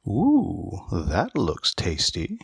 Ooh, that looks tasty.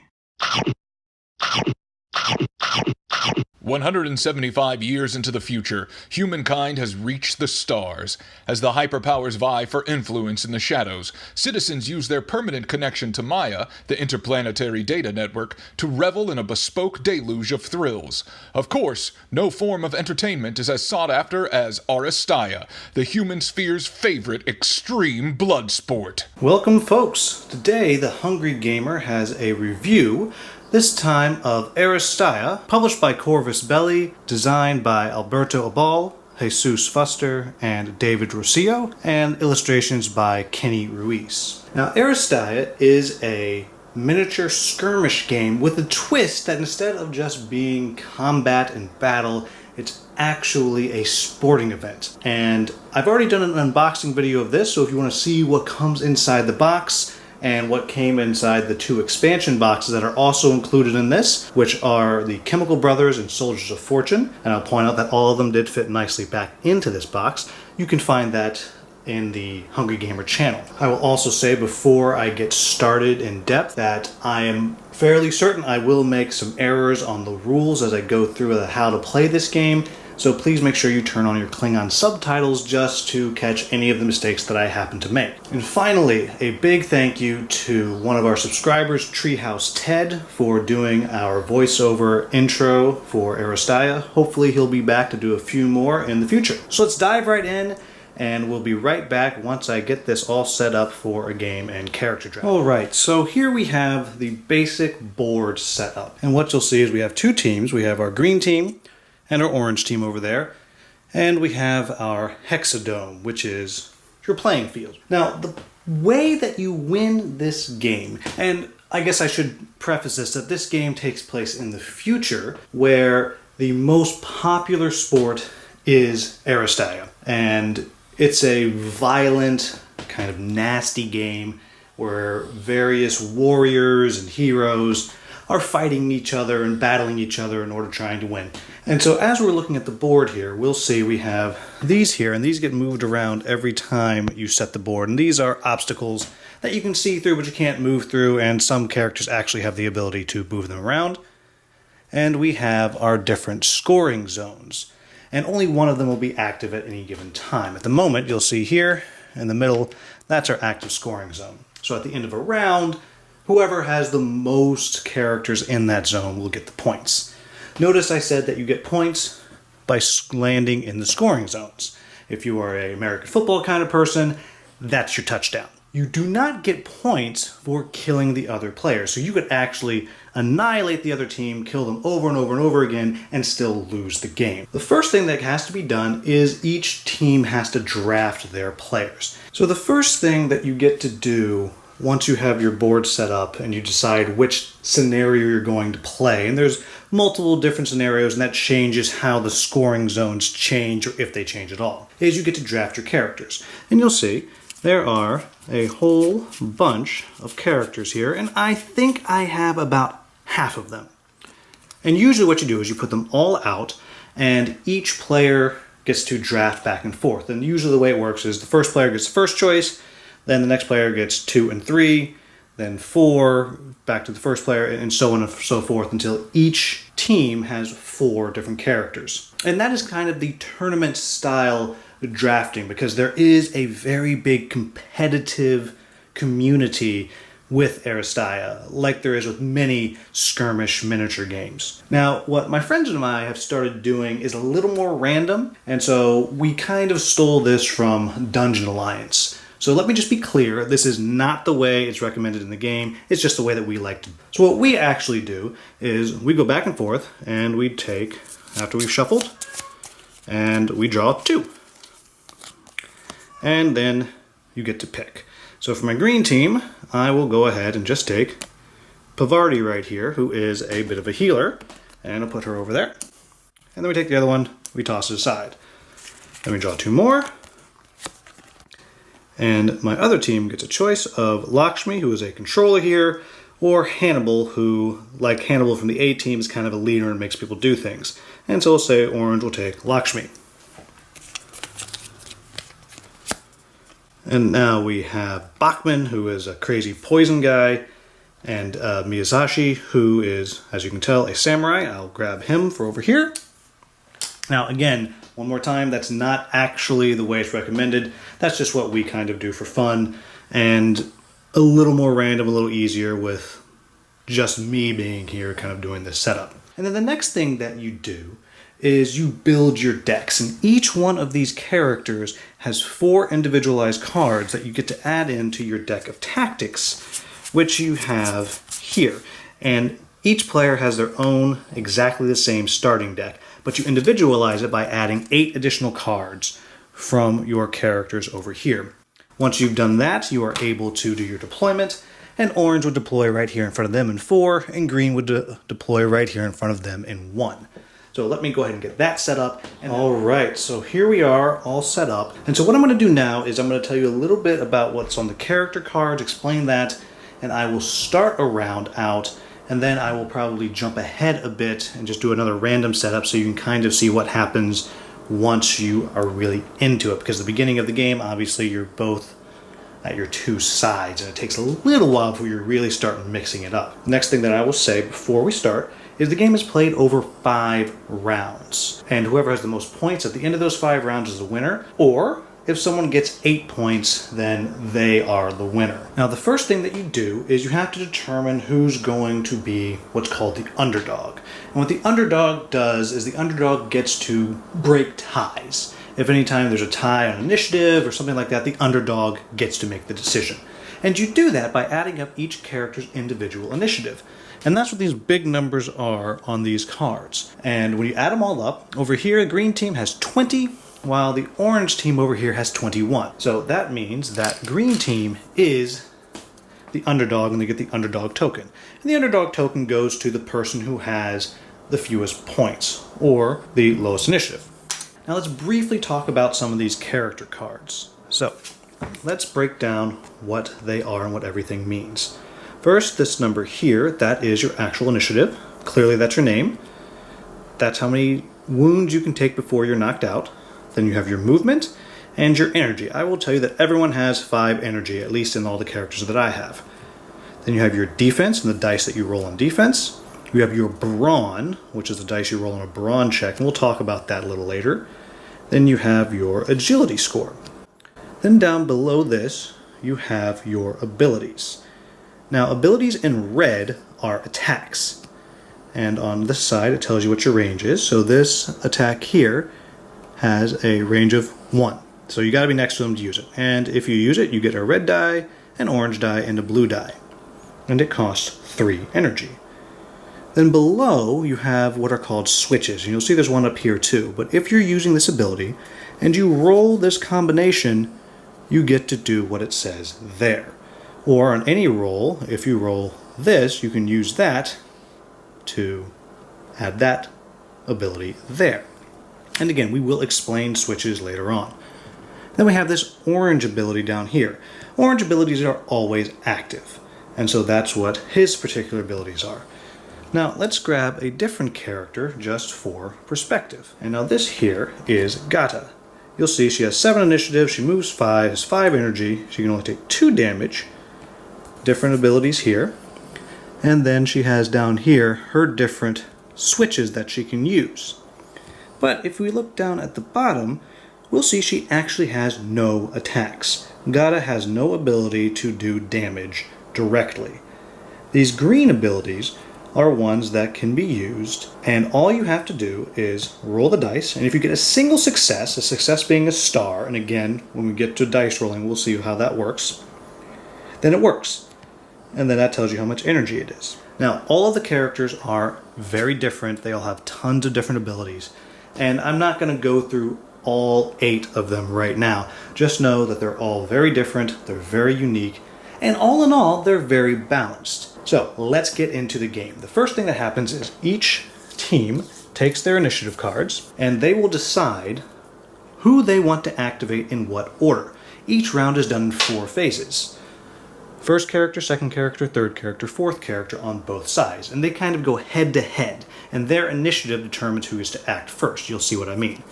175 years into the future, humankind has reached the stars. As the hyperpowers vie for influence in the shadows, citizens use their permanent connection to Maya, the interplanetary data network, to revel in a bespoke deluge of thrills. Of course, no form of entertainment is as sought after as Aristeia, the human sphere's favorite extreme blood sport. Welcome, folks. Today, the Hungry Gamer has a review, this time of Aristeia, published by Corvus Belli, designed by Alberto Abal, Jesus Fuster, and David Rosillo, and illustrations by Kenny Ruiz. Now, Aristeia is a miniature skirmish game with a twist that instead of just being combat and battle, it's actually a sporting event. And I've already done an unboxing video of this, so if you want to see what comes inside the box and what came inside the two expansion boxes that are also included in this, which are the Chemical Brothers and Soldiers of Fortune, and I'll point out that all of them did fit nicely back into this box, you can find that in the Hungry Gamer channel. I will also say before I get started in depth that I am fairly certain I will make some errors on the rules as I go through how to play this game, so please make sure you turn on your Klingon subtitles just to catch any of the mistakes that I happen to make. And finally, a big thank you to one of our subscribers, Treehouse Ted, for doing our voiceover intro for Aristeia. Hopefully he'll be back to do a few more in the future. So let's dive right in, and we'll be right back once I get this all set up for a game and character draft. Alright, so here we have the basic board set up. And what you'll see is we have two teams. We have our green team and our orange team over there. And we have our hexadome, which is your playing field. Now, the way that you win this game, and I guess I should preface this, that this game takes place in the future, where the most popular sport is Aristeia. And it's a violent, kind of nasty game where various warriors and heroes are fighting each other and battling each other in order trying to win. And so as we're looking at the board here, we'll see we have these here, and these get moved around every time you set the board. And these are obstacles that you can see through, but you can't move through, and some characters actually have the ability to move them around. And we have our different scoring zones, and only one of them will be active at any given time. At the moment, you'll see here in the middle, that's our active scoring zone. So at the end of a round, whoever has the most characters in that zone will get the points. Notice I said that you get points by landing in the scoring zones. If you are an American football kind of person, that's your touchdown. You do not get points for killing the other player. So you could actually annihilate the other team, kill them over and over and over again, and still lose the game. The first thing that has to be done is each team has to draft their players. So the first thing that you get to do once you have your board set up and you decide which scenario you're going to play, and there's multiple different scenarios, and that changes how the scoring zones change, or if they change at all, is you get to draft your characters. And you'll see there are a whole bunch of characters here, and I think I have about half of them. And usually what you do is you put them all out, and each player gets to draft back and forth. And usually the way it works is the first player gets the first choice, then the next player gets 2 and 3, then 4, back to the first player, and so on and so forth until each team has 4 different characters. And that is kind of the tournament style drafting, because there is a very big competitive community with Aristeia, like there is with many skirmish miniature games. Now, what my friends and I have started doing is a little more random, and so we kind of stole this from Dungeon Alliance. So let me just be clear, this is not the way it's recommended in the game, it's just the way that we like to. So what we actually do is we go back and forth, and we take, after we've shuffled, and we draw 2. And then you get to pick. So for my green team, I will go ahead and just take Pavardi right here, who is a bit of a healer, and I'll put her over there. And then we take the other one, we toss it aside. Then we draw 2 more. And my other team gets a choice of Lakshmi, who is a controller here, or Hannibal, who, like Hannibal from the A team, is kind of a leader and makes people do things. And so we'll say orange will take Lakshmi. And now we have Bachman, who is a crazy poison guy, and Miyazashi, who is, as you can tell, a samurai. I'll grab him for over here. Now, again, one more time, that's not actually the way it's recommended. That's just what we kind of do for fun, and a little more random, a little easier with just me being here kind of doing this setup. And then the next thing that you do is you build your decks, and each one of these characters has 4 individualized cards that you get to add into your deck of tactics, which you have here. And each player has their own exactly the same starting deck, but you individualize it by adding 8 additional cards from your characters over here. Once you've done that, you are able to do your deployment, and orange would deploy right here in front of them in 4, and green would deploy right here in front of them in 1. So let me go ahead and get that set up. All right, so here we are all set up. And so what I'm going to do now is I'm going to tell you a little bit about what's on the character cards, explain that, and I will start a round out, and then I will probably jump ahead a bit and just do another random setup so you can kind of see what happens once you are really into it. Because at the beginning of the game, obviously, you're both at your 2 sides, and it takes a little while before you really start mixing it up. Next thing that I will say before we start is the game is played over 5 rounds, and whoever has the most points at the end of those 5 rounds is the winner, or if someone gets 8 points, then they are the winner. Now, the first thing that you do is you have to determine who's going to be what's called the underdog. And what the underdog does is the underdog gets to break ties. If anytime there's a tie on initiative or something like that, the underdog gets to make the decision. And you do that by adding up each character's individual initiative. And that's what these big numbers are on these cards. And when you add them all up, over here the green team has 20, while the orange team over here has 21. So that means that green team is the underdog, and they get the underdog token. And the underdog token goes to the person who has the fewest points, or the lowest initiative. Now let's briefly talk about some of these character cards. So let's break down what they are and what everything means. First, this number here, that is your actual initiative. Clearly that's your name. That's how many wounds you can take before you're knocked out. Then you have your movement and your energy. I will tell you that everyone has 5 energy, at least in all the characters that I have. Then you have your defense and the dice that you roll on defense. You have your brawn, which is the dice you roll on a brawn check, and we'll talk about that a little later. Then you have your agility score. Then down below this, you have your abilities. Now, abilities in red are attacks. And on this side, it tells you what your range is. So this attack here has a range of 1. So you got to be next to them to use it. And if you use it, you get a red die, an orange die, and a blue die. And it costs 3 energy. Then below, you have what are called switches. And you'll see there's one up here too. But if you're using this ability and you roll this combination, you get to do what it says there. Or on any roll, if you roll this, you can use that to add that ability there. And again, we will explain switches later on. Then we have this orange ability down here. Orange abilities are always active, and so that's what his particular abilities are. Now let's grab a different character just for perspective. And now this here is Gata. You'll see she has 7 initiative, she moves 5, has 5 energy, she can only take 2 damage. Different abilities here. And then she has down here her different switches that she can use. But if we look down at the bottom, we'll see she actually has no attacks. Gata has no ability to do damage directly. These green abilities are ones that can be used, and all you have to do is roll the dice, and if you get a single success, a success being a star, and again, when we get to dice rolling, we'll see how that works, then it works. And then that tells you how much energy it is. Now, all of the characters are very different. They all have tons of different abilities. And I'm not going to go through all 8 of them right now. Just know that they're all very different, they're very unique, and all in all, they're very balanced. So, let's get into the game. The first thing that happens is each team takes their initiative cards, and they will decide who they want to activate in what order. Each round is done in 4 phases. First character, second character, third character, fourth character on both sides. And they kind of go head to head. And their initiative determines who is to act first. You'll see what I mean.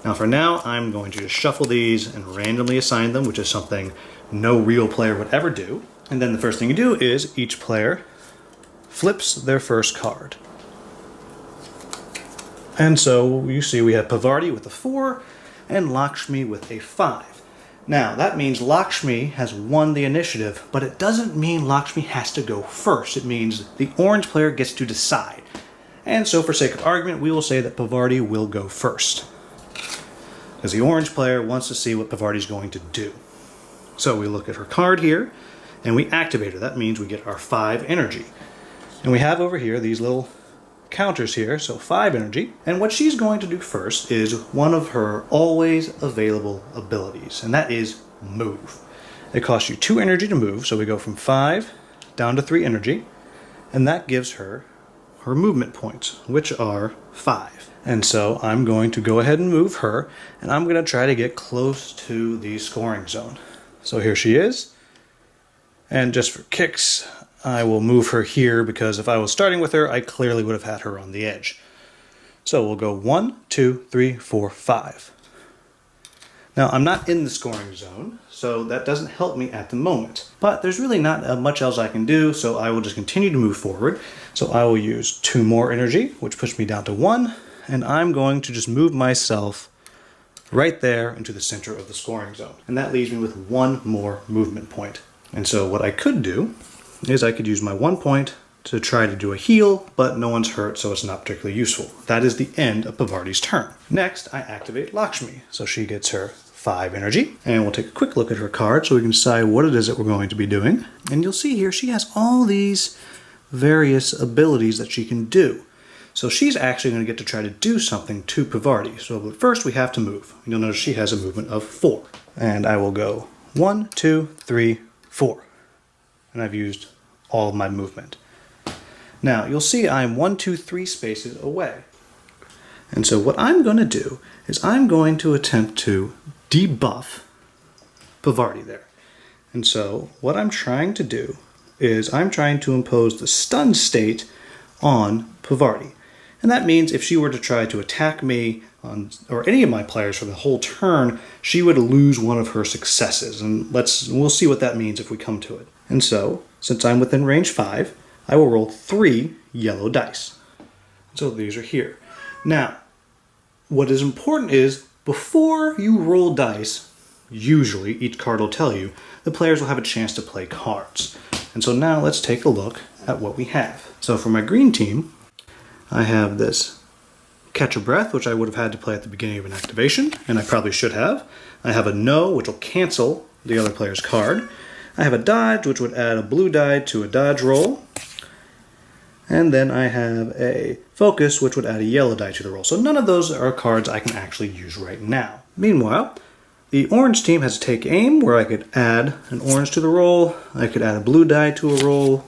Now for now, I'm going to just shuffle these and randomly assign them, which is something no real player would ever do. And then the first thing you do is each player flips their first card. And so you see we have Pavarti with a 4 and Lakshmi with a 5. Now that means Lakshmi has won the initiative, but it doesn't mean Lakshmi has to go first. It means the orange player gets to decide. And so for sake of argument, we will say that Pavarti will go first, because the orange player wants to see what Pavarti's going to do. So we look at her card here, and we activate her. That means we get our 5 energy. And we have over here these little counters here, so 5 energy. And what she's going to do first is one of her always available abilities, and that is move. It costs you 2 energy to move, so we go from 5 down to 3 energy, and that gives her her movement points, which are 5. And so I'm going to go ahead and move her, and I'm going to try to get close to the scoring zone. So here she is. And just for kicks, I will move her here, because if I was starting with her, I clearly would have had her on the edge. So we'll go 1, 2, 3, 4, 5. Now I'm not in the scoring zone, so that doesn't help me at the moment. But there's really not much else I can do, so I will just continue to move forward. So I will use 2 more energy, which puts me down to 1, and I'm going to just move myself right there into the center of the scoring zone. And that leaves me with 1 more movement point. And so what I could do is I could use my 1 point to try to do a heal, but no one's hurt, so it's not particularly useful. That is the end of Pavarti's turn. Next, I activate Lakshmi, so she gets her 5 energy. And we'll take a quick look at her card so we can decide what it is that we're going to be doing. And you'll see here she has all these various abilities that she can do. So she's actually going to get to try to do something to Pavarti. So but first we have to move. You'll notice she has a movement of 4. And I will go 1, 2, 3, 4. And I've used all of my movement. Now you'll see I'm 1, 2, 3 spaces away. And so what I'm going to do is I'm going to attempt to debuff Pavarti there. And so what I'm trying to do is I'm trying to impose the stun state on Pavarti. And that means if she were to try to attack me or any of my players for the whole turn, she would lose one of her successes. And we'll see what that means if we come to it. And so, since I'm within range 5, I will roll 3 yellow dice. So these are here. Now, what is important is before you roll dice, usually each card will tell you, the players will have a chance to play cards. And so now let's take a look at what we have. So for my green team, I have this Catch a Breath, which I would have had to play at the beginning of an activation, and I probably should have. I have a No, which will cancel the other player's card. I have a Dodge, which would add a blue die to a dodge roll. And then I have a Focus, which would add a yellow die to the roll. So none of those are cards I can actually use right now. Meanwhile, the orange team has Take Aim, where I could add an orange to the roll. I could add a blue die to a roll.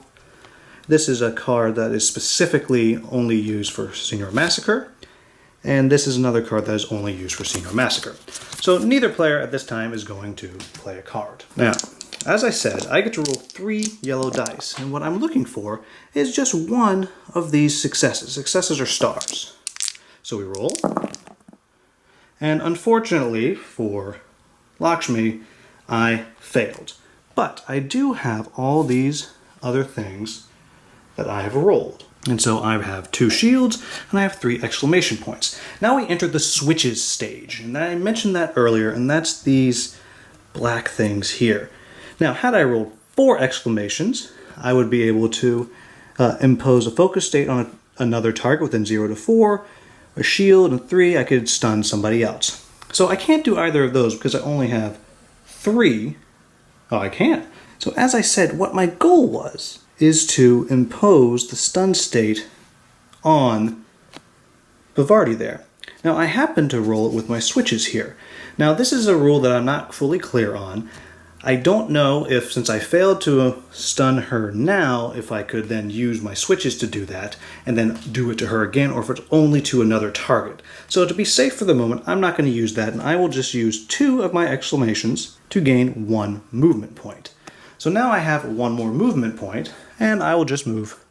This is a card that is specifically only used for Senior Massacre. And this is another card that is only used for Senior Massacre. So neither player at this time is going to play a card. Now, as I said, I get to roll 3 yellow dice. And what I'm looking for is just one of these successes. Successes are stars. So we roll. And unfortunately for Lakshmi, I failed. But I do have all these other things that I have rolled. And so I have 2 shields, and I have 3 exclamation points. Now we enter the switches stage, and I mentioned that earlier, and that's these black things here. Now, had I rolled 4 exclamations, I would be able to impose a focus state on another target within 0 to 4, a shield, and 3, I could stun somebody else. So I can't do either of those because I only have 3. Oh, I can't. So as I said, what my goal was is to impose the stun state on Pavarti there. Now I happen to roll it with my switches here. Now this is a rule that I'm not fully clear on. I don't know if, since I failed to stun her now, if I could then use my switches to do that and then do it to her again, or if it's only to another target. So to be safe for the moment, I'm not going to use that, and I will just use 2 of my exclamations to gain 1 movement point. So now I have 1 more movement point, and I will just move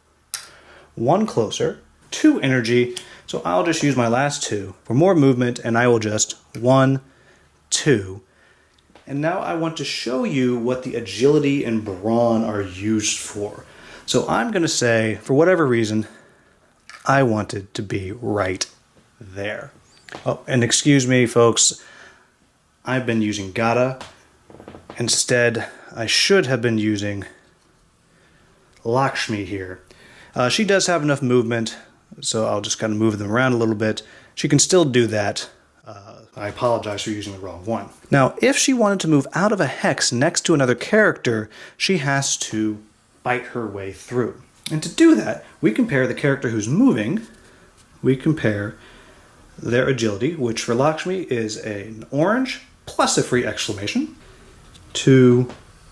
1 closer, 2 energy, So I'll just use my last 2 for more movement, and I will just 1, 2. And now I want to show you what the agility and brawn are used for. So I'm going to say, for whatever reason, I want it to be right there. Oh, and excuse me, folks, I've been using Gata. Instead, I should have been using Lakshmi here. She does have enough movement, so I'll just kind of move them around a little bit. She can still do that. I apologize for using the wrong one. Now, if she wanted to move out of a hex next to another character, she has to bite her way through. And to do that, we compare the character who's moving, we compare their agility, which for Lakshmi is an orange plus a free exclamation, to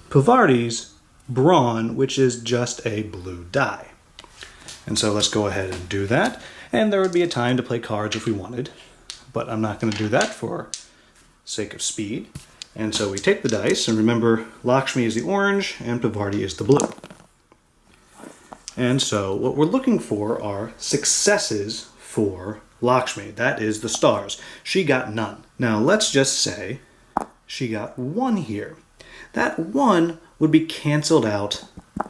Pavarti's brawn, which is just a blue die. And so let's go ahead and do that. And there would be a time to play cards if we wanted, but I'm not going to do that for sake of speed. And so we take the dice, and remember, Lakshmi is the orange and Pavarti is the blue. And so what we're looking for are successes for Lakshmi. That is the stars. She got none. Now let's just say she got 1 here. That 1 would be canceled out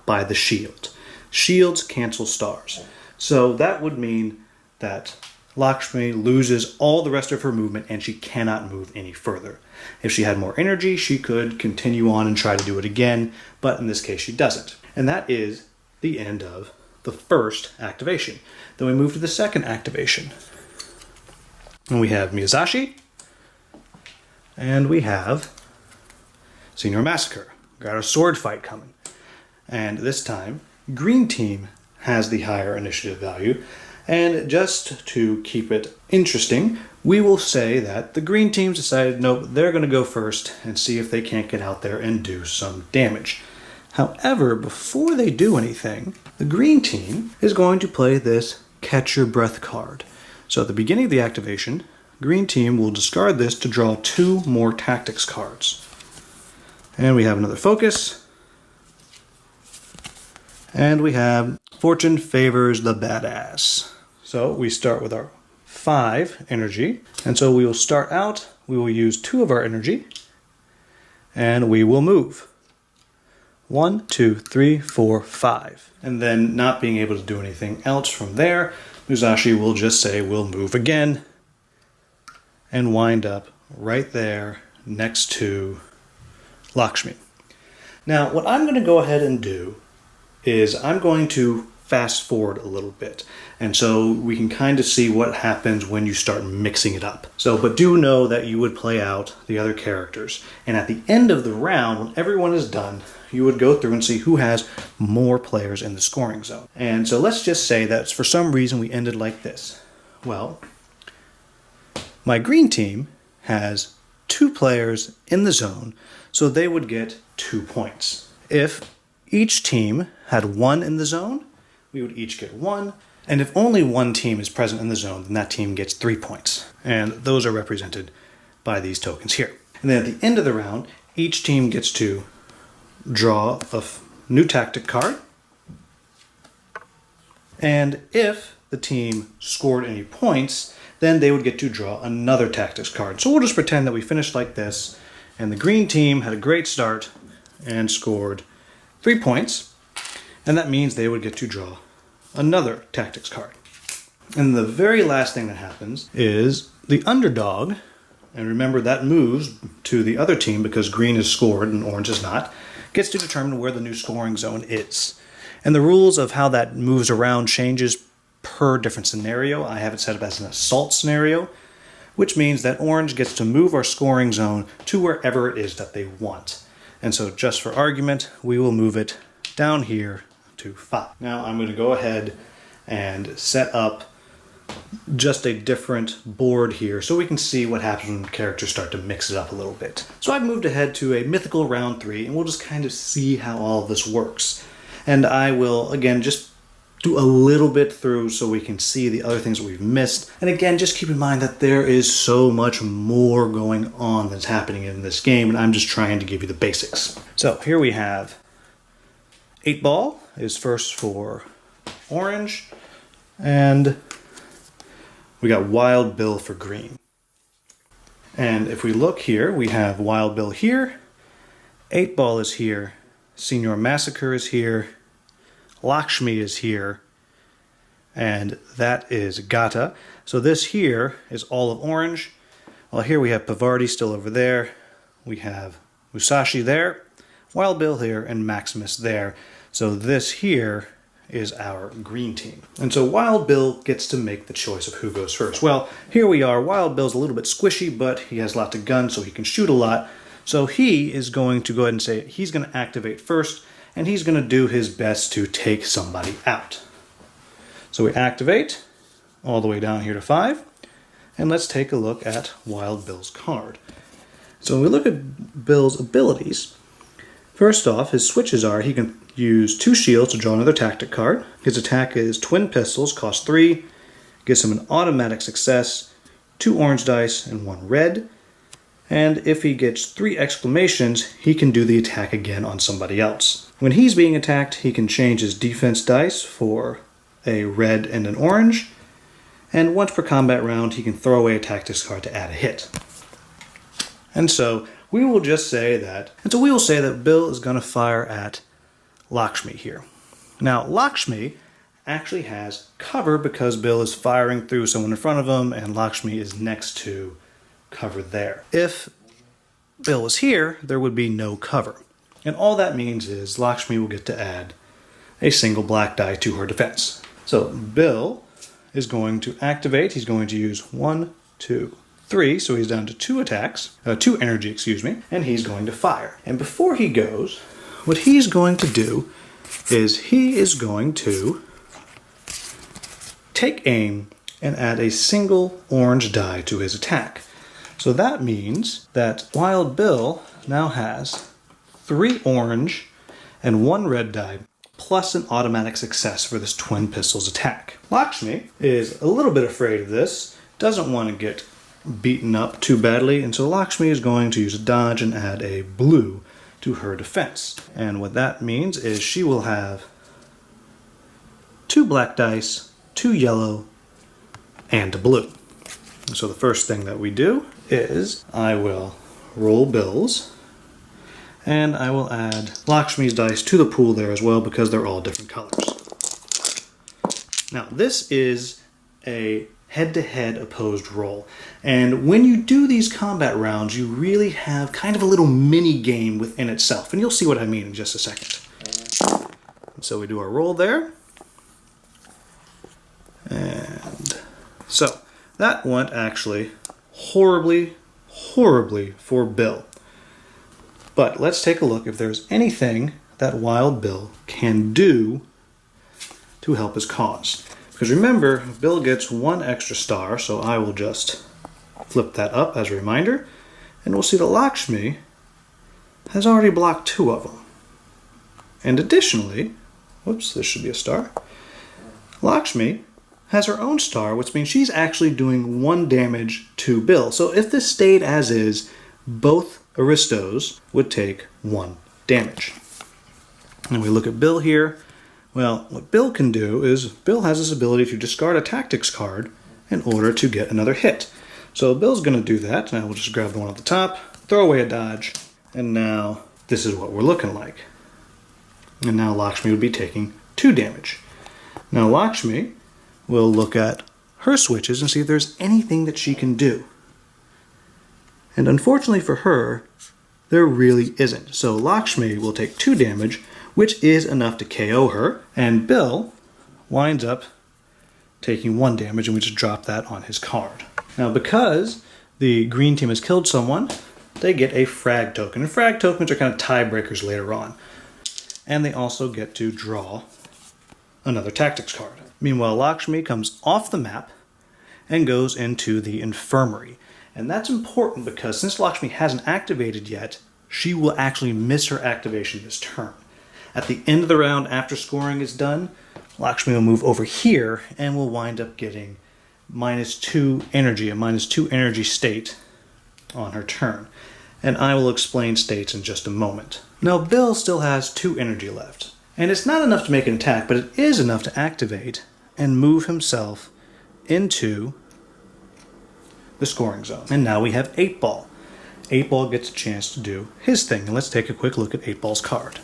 by the shield. Shields cancel stars. So that would mean that Lakshmi loses all the rest of her movement and she cannot move any further. If she had more energy, she could continue on and try to do it again, but in this case she doesn't. And that is the end of the first activation. Then we move to the second activation. And we have Miyazashi, and we have Senior Massacre. Got a sword fight coming. And this time, Green Team has the higher initiative value. And just to keep it interesting, we will say that the Green Team's decided, nope, they're going to go first and see if they can't get out there and do some damage. However, before they do anything, the Green Team is going to play this Catch Your Breath card. So at the beginning of the activation, Green Team will discard this to draw 2 more tactics cards. And we have another focus. And we have Fortune Favors the Badass. So we start with our 5 energy. And so we will start out, we will use 2 of our energy, and we will move. 1, 2, 3, 4, 5. And then not being able to do anything else from there, Musashi will just say we'll move again and wind up right there next to Lakshmi. Now, what I'm going to go ahead and do is I'm going to fast forward a little bit. And so we can kind of see what happens when you start mixing it up. So, but do know that you would play out the other characters. And at the end of the round, when everyone is done, you would go through and see who has more players in the scoring zone. And so let's just say that for some reason we ended like this. Well, my Green Team has 2 players in the zone, so they would get 2 points. If each team had 1 in the zone, we would each get 1. And if only 1 team is present in the zone, then that team gets 3 points. And those are represented by these tokens here. And then at the end of the round, each team gets to draw a new tactic card. And if the team scored any points, then they would get to draw another tactics card. So we'll just pretend that we finished like this, and the Green Team had a great start and scored 3 points, and that means they would get to draw another tactics card. And the very last thing that happens is the underdog, and remember that moves to the other team because green is scored and orange is not, gets to determine where the new scoring zone is. And the rules of how that moves around changes per different scenario. I have it set up as an assault scenario, which means that orange gets to move our scoring zone to wherever it is that they want. And so just for argument, we will move it down here to 5. Now I'm going to go ahead and set up just a different board here so we can see what happens when characters start to mix it up a little bit. So I've moved ahead to a mythical round 3, and we'll just kind of see how all of this works. And I will, again, just do a little bit through so we can see the other things that we've missed. And again, just keep in mind that there is so much more going on that's happening in this game, and I'm just trying to give you the basics. So here we have 8 Ball is first for orange, and we got Wild Bill for green. And if we look here, we have Wild Bill here, 8 Ball is here, Senior Massacre is here, Lakshmi is here, and that is Gata. So this here is all of orange. Well, here we have Pavarti still over there. We have Musashi there, Wild Bill here, and Maximus there. So this here is our green team. And so Wild Bill gets to make the choice of who goes first. Well, here we are. Wild Bill's a little bit squishy, but he has lots of guns, so he can shoot a lot. So he is going to go ahead and say he's going to activate first, and he's going to do his best to take somebody out. So we activate all the way down here to 5, and let's take a look at Wild Bill's card. So when we look at Bill's abilities, first off, his switches are he can use 2 shields to draw another tactic card. His attack is Twin Pistols, cost 3, gives him an automatic success, 2 orange dice, and 1 red. And if he gets 3 exclamations, he can do the attack again on somebody else. When he's being attacked, he can change his defense dice for a red and an orange. And once per combat round, he can throw away a tactics card to add a hit. And so we will just say that, Bill is going to fire at Lakshmi here. Now, Lakshmi actually has cover because Bill is firing through someone in front of him and Lakshmi is next to cover there. If Bill was here, there would be no cover. And all that means is Lakshmi will get to add a single black die to her defense. So Bill is going to activate. He's going to use 1, 2, 3, so he's down to 2 attacks, 2 energy, and he's going to fire. And before he goes, what he's going to do is he is going to take aim and add a single orange die to his attack. So that means that Wild Bill now has 3 orange and 1 red die, plus an automatic success for this Twin Pistols attack. Lakshmi is a little bit afraid of this, doesn't want to get beaten up too badly, and so Lakshmi is going to use a dodge and add a blue to her defense. And what that means is she will have 2 black dice, 2 yellow, and a blue. So the first thing that we do is I will roll Bill's, and I will add Lakshmi's dice to the pool there as well because they're all different colors. Now this is a head-to-head opposed roll. And when you do these combat rounds, you really have kind of a little mini game within itself. And you'll see what I mean in just a second. So we do our roll there. And so that went actually horribly, horribly for Bill. But let's take a look if there's anything that Wild Bill can do to help his cause. Because remember, Bill gets 1 extra star, so I will just flip that up as a reminder. And we'll see that Lakshmi has already blocked 2 of them. And additionally, whoops, this should be a star. Lakshmi has her own star, which means she's actually doing 1 damage to Bill. So if this stayed as is, both Aristos would take 1 damage. And we look at Bill here. Well, what Bill can do is Bill has this ability to discard a tactics card in order to get another hit. So Bill's going to do that, and I will just grab the one at the top, throw away a dodge, and now this is what we're looking like. And now Lakshmi would be taking 2 damage. Now Lakshmi will look at her switches and see if there's anything that she can do. And unfortunately for her, there really isn't. So Lakshmi will take 2 damage, which is enough to KO her, and Bill winds up taking 1 damage, and we just drop that on his card. Now because the green team has killed someone, they get a frag token, and frag tokens are kind of tiebreakers later on. And they also get to draw another tactics card. Meanwhile, Lakshmi comes off the map and goes into the infirmary. And that's important because since Lakshmi hasn't activated yet, she will actually miss her activation this turn. At the end of the round, after scoring is done, Lakshmi will move over here and will wind up getting -2 energy, a -2 energy state on her turn. And I will explain states in just a moment. Now, Bill still has 2 energy left. And it's not enough to make an attack, but it is enough to activate and move himself into the scoring zone. And now we have 8 Ball. 8 Ball gets a chance to do his thing. And let's take a quick look at 8 Ball's card.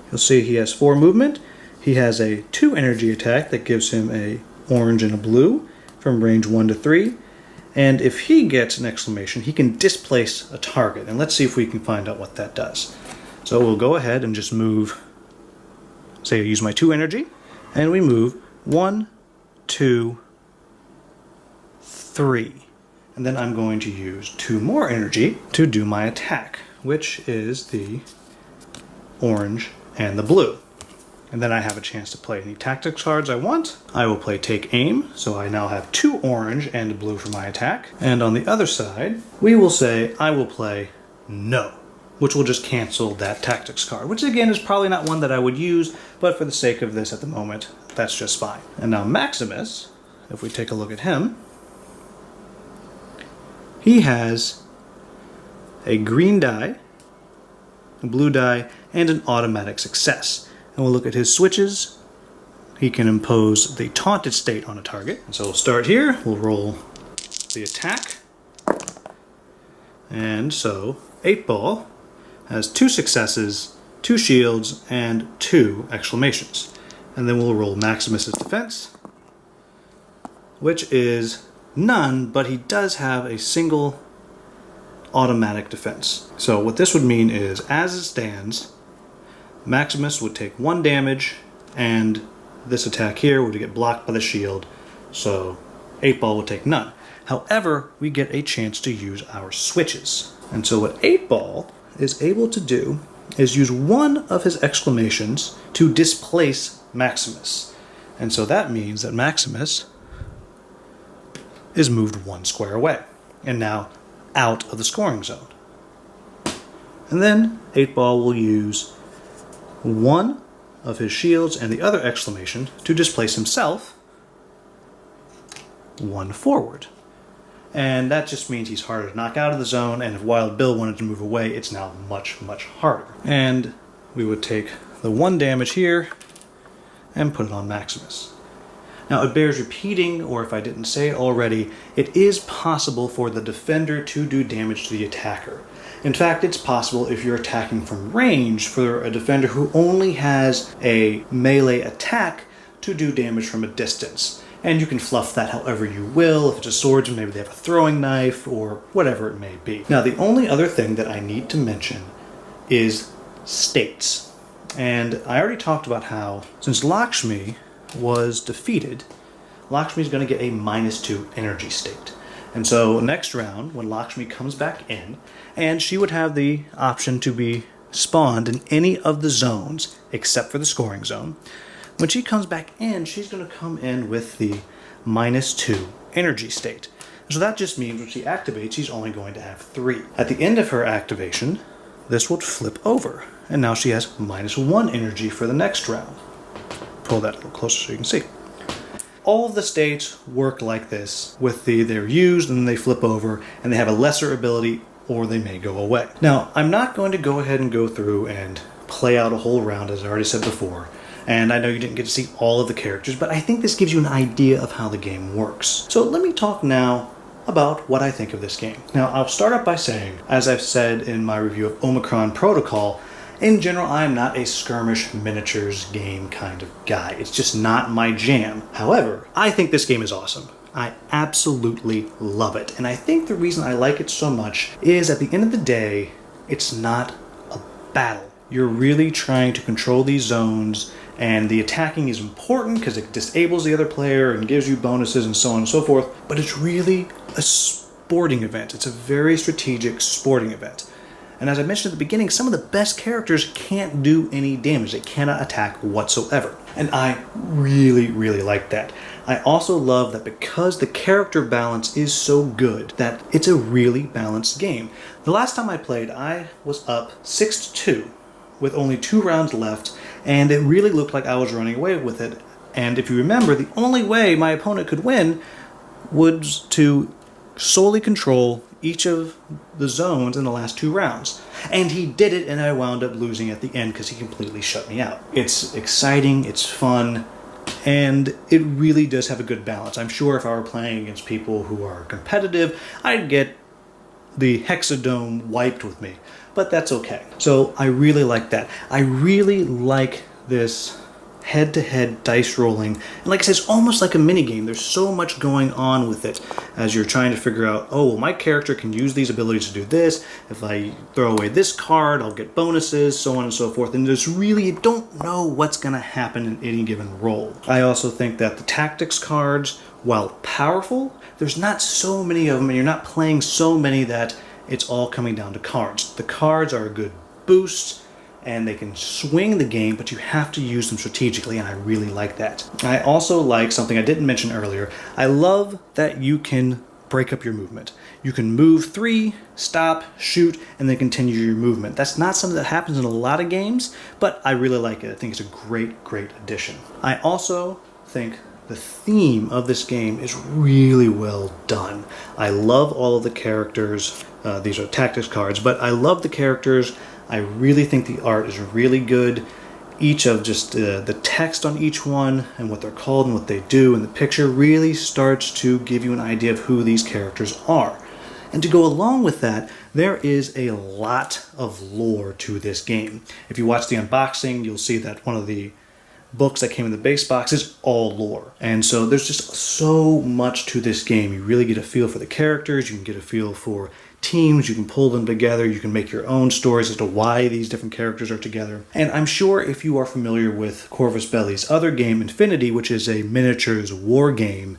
You'll see he has 4 movement. He has a 2 energy attack that gives him a orange and a blue from range 1 to 3. And if he gets an exclamation, he can displace a target. And let's see if we can find out what that does. So we'll go ahead and just move, say I use my 2 energy, and we move 1, 2, 3. And then I'm going to use 2 more energy to do my attack, which is the orange and the blue. And then I have a chance to play any tactics cards I want. I will play Take Aim, so I now have 2 orange and blue for my attack. And on the other side, we will say I will play No, which will just cancel that tactics card, which again is probably not one that I would use, but for the sake of this at the moment, that's just fine. And now Maximus, if we take a look at him, he has a green die, a blue die, and an automatic success. And we'll look at his switches. He can impose the taunted state on a target. And so we'll start here. We'll roll the attack. And so 8 Ball has 2 successes, 2 shields, and 2 exclamations. And then we'll roll Maximus's defense, which is none, but he does have a single automatic defense. So what this would mean is, as it stands, Maximus would take 1 damage, and this attack here would get blocked by the shield, so 8 Ball would take none. However, we get a chance to use our switches. And so what 8 Ball is able to do is use 1 of his exclamations to displace Maximus. And so that means that Maximus is moved 1 square away, and now out of the scoring zone. And then 8 Ball will use 1 of his shields and the other exclamation to displace himself 1 forward. And that just means he's harder to knock out of the zone, and if Wild Bill wanted to move away, it's now much, much harder. And we would take the 1 damage here and put it on Maximus. Now it bears repeating, or if I didn't say it already, it is possible for the defender to do damage to the attacker. In fact, it's possible if you're attacking from range for a defender who only has a melee attack to do damage from a distance. And you can fluff that however you will. If it's a swordsman, maybe they have a throwing knife or whatever it may be. Now, the only other thing that I need to mention is states. And I already talked about how, since Lakshmi was defeated, Lakshmi is going to get a -2 energy state. And so next round, when Lakshmi comes back in, and she would have the option to be spawned in any of the zones except for the scoring zone, when she comes back in, she's going to come in with the -2 energy state. So that just means when she activates, she's only going to have 3. At the end of her activation, this will flip over, and now she has -1 energy for the next round. Pull that a little closer so you can see. All of the states work like this, with they're used and then they flip over, and they have a lesser ability, or they may go away. Now, I'm not going to go ahead and go through and play out a whole round, as I already said before. And I know you didn't get to see all of the characters, but I think this gives you an idea of how the game works. So let me talk now about what I think of this game. Now, I'll start up by saying, as I've said in my review of Omicron Protocol, in general, I'm not a skirmish miniatures game kind of guy. It's just not my jam. However, I think this game is awesome. I absolutely love it. And I think the reason I like it so much is, at the end of the day, it's not a battle. You're really trying to control these zones, and the attacking is important because it disables the other player and gives you bonuses and so on and so forth, but it's really a sporting event. It's a very strategic sporting event. And as I mentioned at the beginning, some of the best characters can't do any damage. They cannot attack whatsoever. And I really, really like that. I also love that because the character balance is so good, that it's a really balanced game. The last time I played, I was up 6-2 with only 2 rounds left, and it really looked like I was running away with it. And if you remember, the only way my opponent could win was to solely control each of the zones in the last 2 rounds. And he did it, and I wound up losing at the end because he completely shut me out. It's exciting, it's fun, And it really does have a good balance. I'm sure if I were playing against people who are competitive, I'd get the Hexadome wiped with me. But that's okay. So I really like that. I really like this head-to-head dice rolling. And like I said, it's almost like a mini game. There's so much going on with it as you're trying to figure out, oh, well, my character can use these abilities to do this. If I throw away this card, I'll get bonuses, so on and so forth. And there's really, you don't know what's going to happen in any given roll. I also think that the tactics cards, while powerful, there's not so many of them, and you're not playing so many that it's all coming down to cards. The cards are a good boost, and they can swing the game, but you have to use them strategically, and I really like that. I also like something I didn't mention earlier. I love that you can break up your movement. You can move 3, stop, shoot, and then continue your movement. That's not something that happens in a lot of games, but I really like it. I think it's a great, great addition. I also think the theme of this game is really well done. I love all of the characters. These are tactics cards, but I love the characters. I really think the art is really good. Each of just the text on each one and what they're called and what they do, and the picture really starts to give you an idea of who these characters are. And to go along with that, there is a lot of lore to this game. If you watch the unboxing, you'll see that one of the books that came in the base box is all lore. And so there's just so much to this game. You really get a feel for the characters, you can get a feel for teams, you can pull them together, you can make your own stories as to why these different characters are together. And I'm sure if you are familiar with Corvus Belli's other game, Infinity, which is a miniatures war game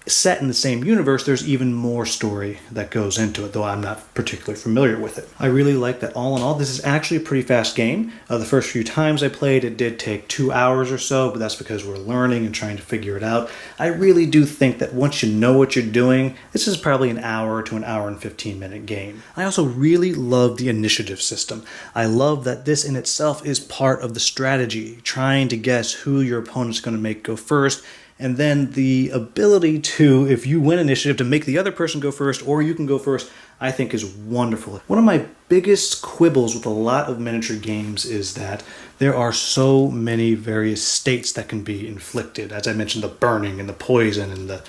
set in the same universe, there's even more story that goes into it, though I'm not particularly familiar with it. I really like that all in all, this is actually a pretty fast game. The first few times I played, it did take 2 hours or so, but that's because we're learning and trying to figure it out. I really do think that once you know what you're doing, this is probably an hour to an hour and 15-minute game. I also really love the initiative system. I love that this in itself is part of the strategy, trying to guess who your opponent's going to make go first, and then the ability to, if you win initiative, to make the other person go first, or you can go first, I think is wonderful. One of my biggest quibbles with a lot of miniature games is that there are so many various states that can be inflicted. As I mentioned, the burning and the poison and the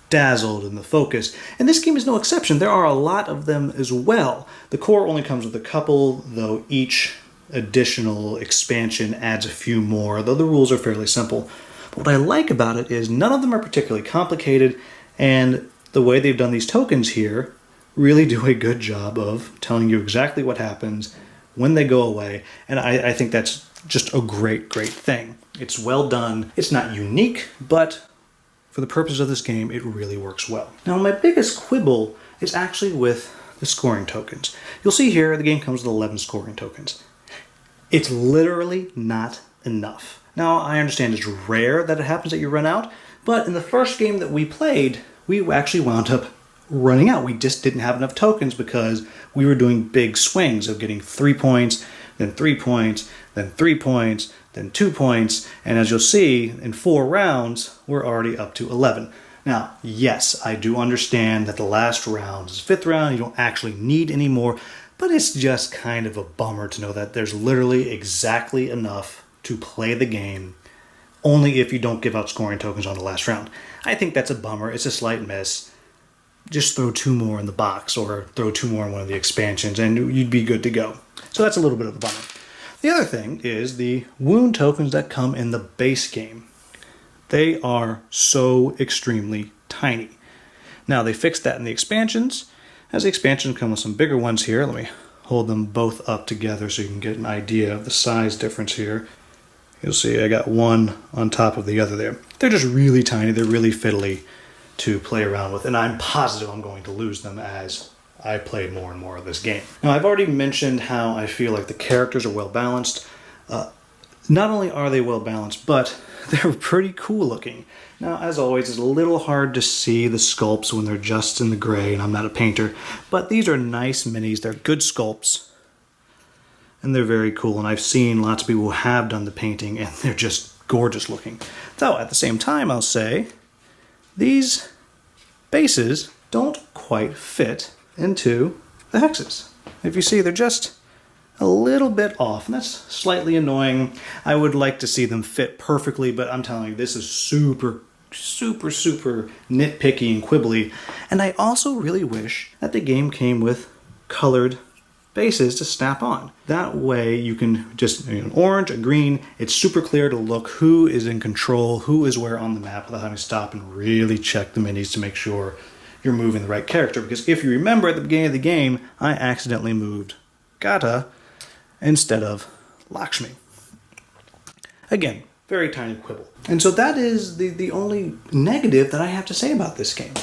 dazzled and the focus. And this game is no exception. There are a lot of them as well. The core only comes with a couple, though each additional expansion adds a few more, though the rules are fairly simple. What I like about it is none of them are particularly complicated, and the way they've done these tokens here really do a good job of telling you exactly what happens when they go away, and I think that's just a great, great thing. It's well done. It's not unique, but for the purpose of this game, it really works well. Now, my biggest quibble is actually with the scoring tokens. You'll see here the game comes with 11 scoring tokens. It's literally not enough. Now, I understand it's rare that it happens that you run out, but in the first game that we played, we actually wound up running out. We just didn't have enough tokens because we were doing big swings of getting 3 points, then 3 points, then 3 points, then 2 points, and as you'll see, in 4 rounds, we're already up to 11. Now, yes, I do understand that the last round is the 5th round, you don't actually need any more, but it's just kind of a bummer to know that there's literally exactly enough to play the game, only if you don't give out scoring tokens on the last round. I think that's a bummer. It's a slight miss. Just throw 2 more in the box, or throw 2 more in one of the expansions, and you'd be good to go. So that's a little bit of a bummer. The other thing is the wound tokens that come in the base game. They are so extremely tiny. Now, they fixed that in the expansions. As the expansions come with some bigger ones here, let me hold them both up together so you can get an idea of the size difference here. You'll see I got one on top of the other there. They're just really tiny. They're really fiddly to play around with, and I'm positive I'm going to lose them as I play more and more of this game. Now, I've already mentioned how I feel like the characters are well balanced. Not only are they well balanced, but they're pretty cool looking. Now, as always, it's a little hard to see the sculpts when they're just in the gray, and I'm not a painter, but these are nice minis. They're good sculpts, and they're very cool, and I've seen lots of people who have done the painting, and they're just gorgeous looking. Though, at the same time, I'll say, these bases don't quite fit into the hexes. If you see, they're just a little bit off, and that's slightly annoying. I would like to see them fit perfectly, but I'm telling you, this is super nitpicky and quibbly. And I also really wish that the game came with colored bases to snap on. That way you can just, an orange, a green, it's super clear to look who is in control, who is where on the map, without having to stop and really check the minis to make sure you're moving the right character. Because if you remember at the beginning of the game, I accidentally moved Gata instead of Lakshmi. Again, very tiny quibble. And so that is the only negative that I have to say about this game.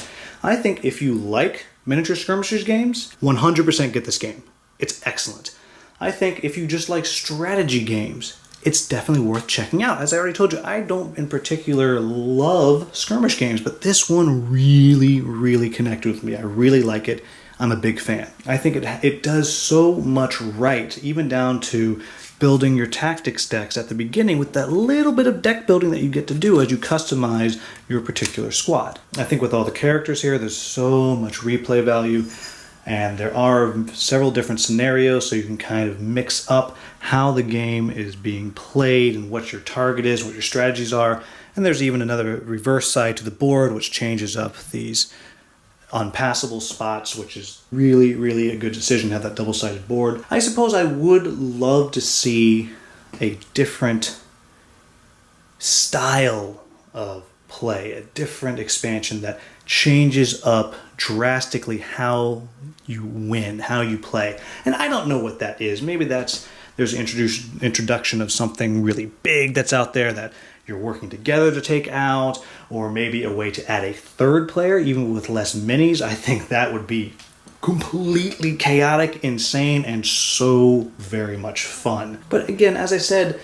I think if you like miniature skirmishers games, 100% get this game. It's excellent. I think if you just like strategy games, it's definitely worth checking out. As I already told you, I don't in particular love skirmish games, but this one really connected with me. I really like it. I'm a big fan. I think it does so much right, even down to building your tactics decks at the beginning with that little bit of deck building that you get to do as you customize your particular squad. I think with all the characters here, there's so much replay value, and there are several different scenarios, so you can kind of mix up how the game is being played and what your target is, what your strategies are. And there's even another reverse side to the board, which changes up these unpassable spots, which is really a good decision to have that double-sided board. I suppose I would love to see a different style of play, a different expansion that changes up drastically how you win, how you play. And I don't know what that is. Maybe there's an introduction of something really big that's out there that you're working together to take out, or maybe a way to add a third player, even with less minis. I think that would be completely chaotic, insane, and so very much fun. But again, as I said,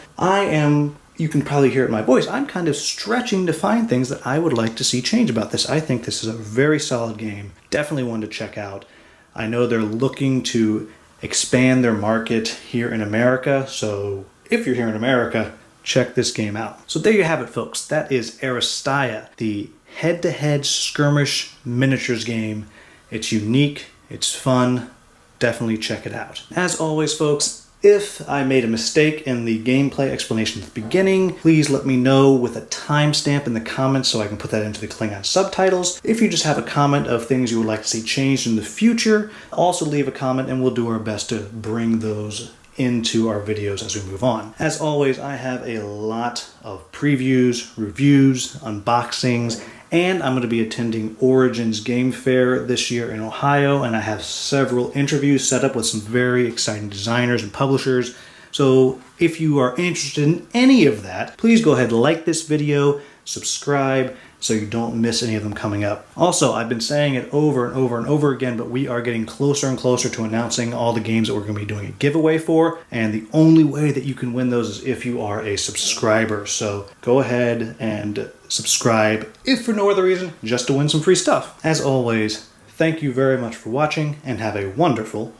you can probably hear it in my voice, I'm kind of stretching to find things that I would like to see change about this. I think this is a very solid game, definitely one to check out. I know they're looking to expand their market here in America, so if you're here in America, check this game out. So there you have it, folks. That is Aristeia, the head-to-head skirmish miniatures game. It's unique, it's fun, definitely check it out. As always, folks, if I made a mistake in the gameplay explanation at the beginning, please let me know with a timestamp in the comments so I can put that into the Klingon subtitles. If you just have a comment of things you would like to see changed in the future, also leave a comment and we'll do our best to bring those into our videos as we move on. As always, I have a lot of previews, reviews, unboxings, and I'm going to be attending Origins Game Fair this year in Ohio, and I have several interviews set up with some very exciting designers and publishers. So if you are interested in any of that, please go ahead and like this video, subscribe, so you don't miss any of them coming up. Also, I've been saying it over and over again, but we are getting closer and closer to announcing all the games that we're going to be doing a giveaway for, and the only way that you can win those is if you are a subscriber. So go ahead and subscribe, if for no other reason, just to win some free stuff. As always, thank you very much for watching, and have a wonderful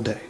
day.